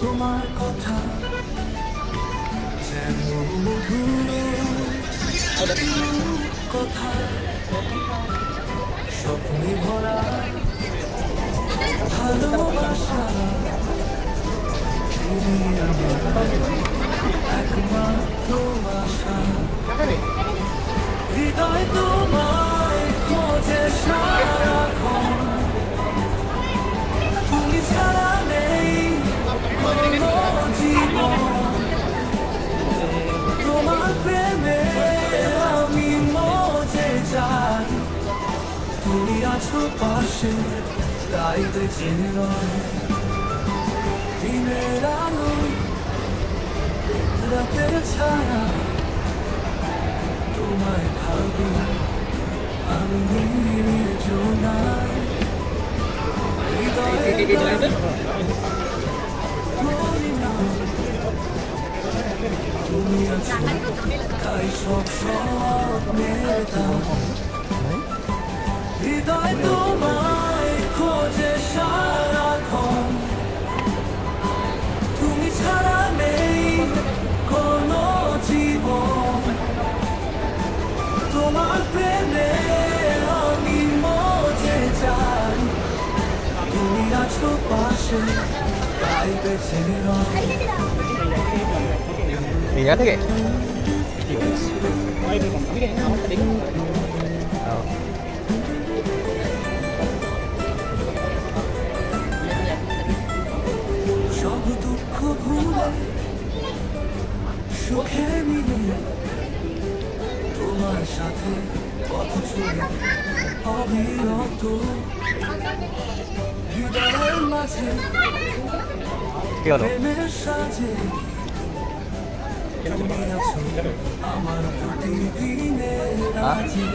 তোমার কথা যেন কথা স্বপ্নে ভরা ভালোবাসা তুমি আমার একমাত্র আশা হৃদয় তোমায় খোঁজে সারাক্ষণ তুমি ছাড়া নেই কোনো জীবন তোমার প্রেমে আমি মজে যাই তুমি আছো পাশে তাই বেঁচে রয় দিনের আলো রাতের ছায়া তোমায় ভাবি আমি নির্জনায় হৃদয়ের গানে মরি না তুমি আছো তাই সব স্বপ্নের দাম হৃদয় তোমায় খোঁজে সারাক্ষণ তুমি ছাড়া নেই কোনো জীবন তোমার প্রেমে আমি মজে যাই তুমি আছো পাশে তাই বেঁচে রয় এই জায়গা থেকে সব দুঃখ ভুলে সুখে মিলে তোমার সাথে পথ চলে অবিরত হৃদয়ের মাঝে কি হলো প্রেমের সাজে তুমি আছো আমার প্রতিদিনের রাজে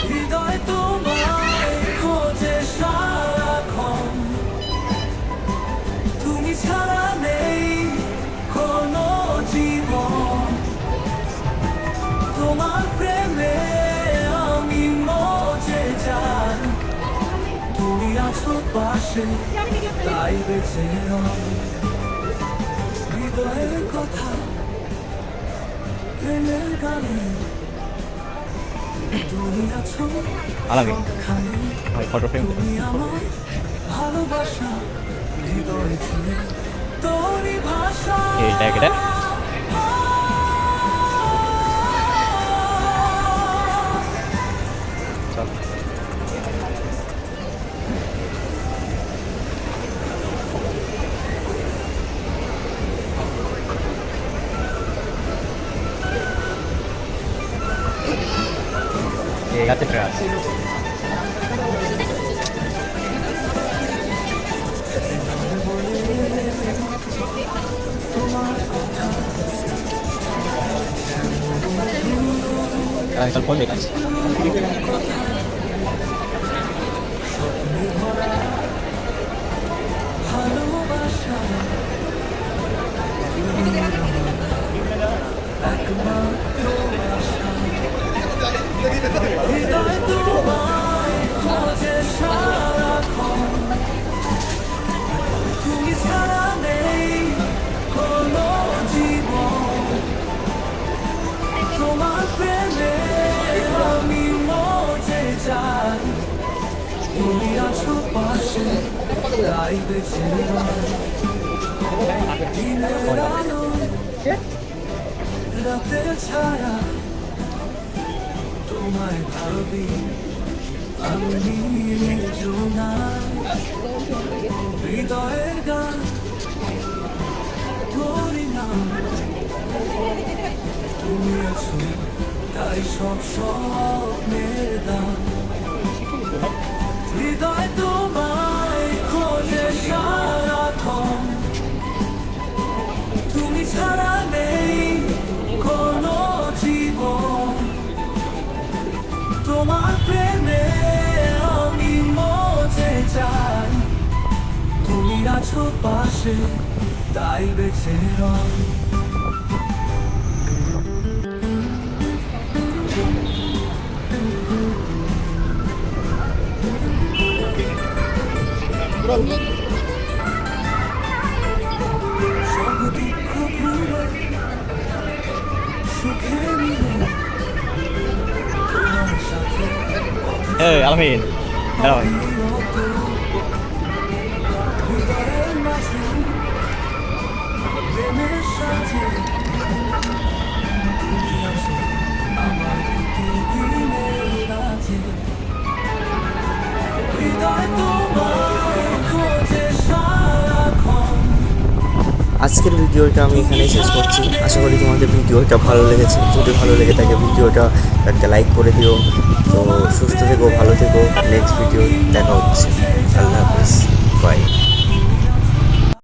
হৃদয় তোমায় খোঁজে সারাক্ষণ তুমি ছাড়া নেই কোনো জীবন তোমার প্রেমে আমি মজে যাই তুমি আছো পাশে তাই বেঁচে রয় হৃদয়ের কথা প্রেমের গানে তুমি আছো আলাদা খালি ভাই ফটো ফ্রেম তুমি আমার ভালোবাসা হৃদয় ছিলে তোরই ভাষা এইটা এটা চল এইটাতে ট্রাই আছে চল ফোন দেখাচ্ছি ভালোবাসা একমাত্র আশা হৃদয় তোমায় খোঁজে সারাক্ষণ তুমি ছাড়া নেই কোনো জীবন তোমার প্রেমে আমি মজে যাই তুমি আছো পাশে তাই বেঁচে রয় দিনের আলো রাতের ছায়া তোমায় ভাবি আমি নির্জনায় হৃদয়ের গান করি না তুমি আছো তাই সব স্বপ্নের দাম হৃদয় তোমায় খোঁজে সারাক্ষণ তুমি ছাড়া নেই কোনো জীবন তোমার প্রেমে আমি মজে যাই তুমি আছো পাশে তাই বেঁচে রয় এই আলামিন আলামিন হৃদয়ের মাঝে প্রেমের সাথে তুমি আছো আমার প্রতিদিনের কাছে হৃদয় তোমায় খোঁজে সারাক্ষণ। আজকের ভিডিওটা আমি এখানেই শেষ করছি। আশা করি তোমাদের ভিডিওটা ভালো লেগেছে। যদি ভালো লেগে থাকে ভিডিওটা একটা লাইক করে দিও। তো সুস্থ থেকো, ভালো থেকো। নেক্সট ভিডিও দেখা হচ্ছে। আল্লাহ হাফিজ, বাই।